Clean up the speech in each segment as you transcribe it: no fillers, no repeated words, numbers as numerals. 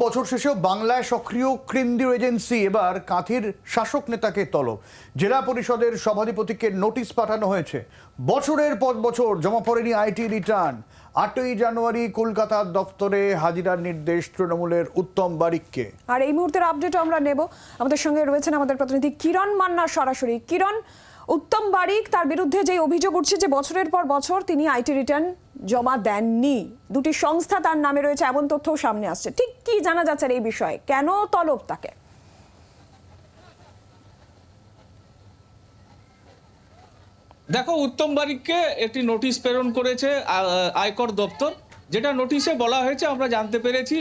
বছর শেষেও বাংলায় সক্রিয় কেন্দ্রীয় এজেন্সি। এবার কাঁথির শাসক নেতাকে তলব। জেলা পরিষদের সভাধিপতিকে নোটিশ পাঠানো হয়েছে। বছরের পর বছর জমা পড়েনি আইটি রিটার্ন। 8ই জানুয়ারি কলকাতার দফতরে হাজিরার নির্দেশ তৃণমূলের উত্তম বারিককে। আর এই মুহূর্তের আপডেটও আমরা নেব। আমাদের সঙ্গে রয়েছেন আমাদের প্রতিনিধি কিরণ মান্না সরাসরি। কিরণ, উত্তম বারিক তার বিরুদ্ধে যে অভিযোগ উঠছে যে বছরের পর বছর তিনি আইটি রিটার্ন জমা দেননি, দুটি সংস্থা তার নামে রয়েছে এমন তথ্য সামনে আসছে। ঠিক কি জানা যাচ্ছে এই বিষয়ে, কেন তলব তাকে? দেখো, উত্তম বারিককে একটি নোটিশ প্রেরণ করেছে আয়কর দপ্তর। যেটা নোটিশে বলা হয়েছে, আমরা জানতে পেরেছি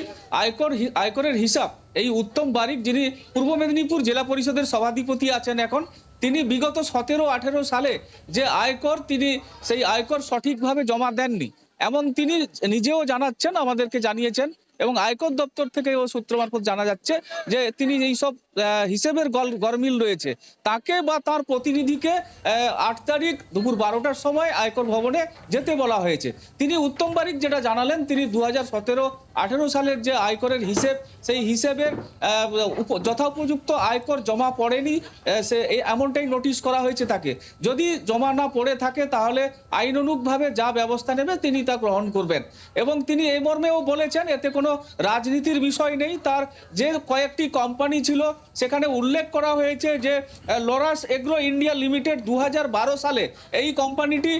আয়করের হিসাব এই উত্তম বারিক, যিনি পূর্ব মেদিনীপুর জেলা পরিষদের সভাধিপতি আছেন এখন, তিনি বিগত 17-18 সালে যে আয়কর, তিনি সেই আয়কর সঠিকভাবে জমা দেননি এমন তিনি নিজেও জানাচ্ছেন, আমাদেরকে জানিয়েছেন। এবং আয়কর দপ্তর থেকে ও সূত্র মারফত জানা যাচ্ছে যে তিনি এইসব হিসেবের গরমিল রয়েছে, তাকে বা তার প্রতিনিধিকে 8 তারিখ দুপুর 12টার সময় আয়কর ভবনে যেতে বলা হয়েছে। তিনি উত্তম বারিক যেটা জানালেন, তিনি 2017-18 সালের যে আয়করের হিসেব, সেই হিসেবের যথোপযুক্ত আয়কর জমা পড়েনি, সে এমনটাই নোটিশ করা হয়েছে তাকে। যদি জমা না পড়ে থাকে তাহলে আইনানুগভাবে যা ব্যবস্থা নেবে তিনি তা গ্রহণ করবেন। এবং তিনি এই মর্মেও বলেছেন, এতে কোনো রাজনীতির বিষয় নেই। তার যে কয়েকটি কোম্পানি ছিল সেখানে উল্লেখ করা হয়েছে যে লরাস এগ্রো ইন্ডিয়া লিমিটেড 2012 সালে এই কোম্পানিটি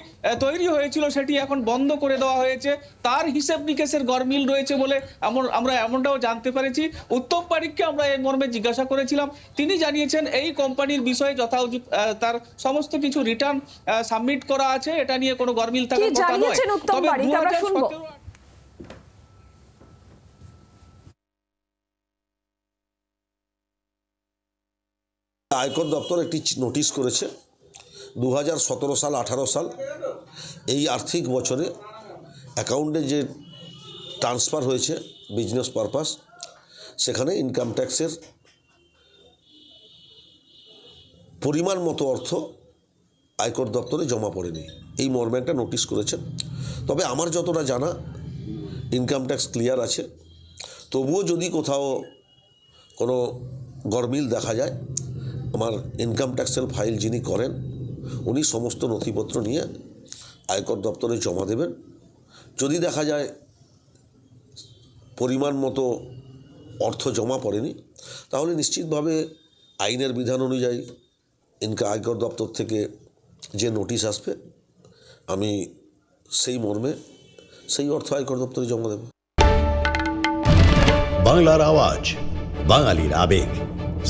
তৈরি হয়েছিল, সেটি এখন বন্ধ করে দেওয়া হয়েছে। তার হিসেব নিকেশের গরমিল রয়েছে বলে আমরা এমনটাও জানতে পেরেছি। উত্তম বারিককে আমরা এই মর্মে জিজ্ঞাসা করেছিলাম, তিনি জানিয়েছেন এই কোম্পানির বিষয়ে যথাউচিত তার সমস্ত কিছু রিটার্ন সাবমিট করা আছে, এটা নিয়ে কোনো গরমিল থাকার কথা নয়। তবে 2017 আয়কর দপ্তর একটি নোটিশ করেছে 2017 সাল 18 সাল এই আর্থিক বছরে অ্যাকাউন্টে যে ট্রান্সফার হয়েছে বিজনেস পারপাস, সেখানে ইনকাম ট্যাক্সের পরিমাণ মতো অর্থ আয়কর দপ্তরে জমা পড়েনি, এই মর্মে একটা নোটিশ করেছে। তবে আমার যতটা জানা ইনকাম ট্যাক্স ক্লিয়ার আছে। তবুও যদি কোথাও কোনো গরমিল দেখা যায়, আমার ইনকাম ট্যাক্সের ফাইল যিনি করেন উনি সমস্ত নথিপত্র নিয়ে আয়কর দপ্তরে জমা দেবেন। যদি দেখা যায় পরিমাণ মতো অর্থ জমা পড়েনি, তাহলে নিশ্চিতভাবে আইনের বিধান অনুযায়ী আয়কর দপ্তর থেকে যে নোটিশ আসবে, আমি সেই মর্মে সেই অর্থ আয়কর দপ্তরে জমা দেব। বাংলার আওয়াজ, বাঙালির আবেগ,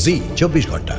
জি 24 ঘন্টা।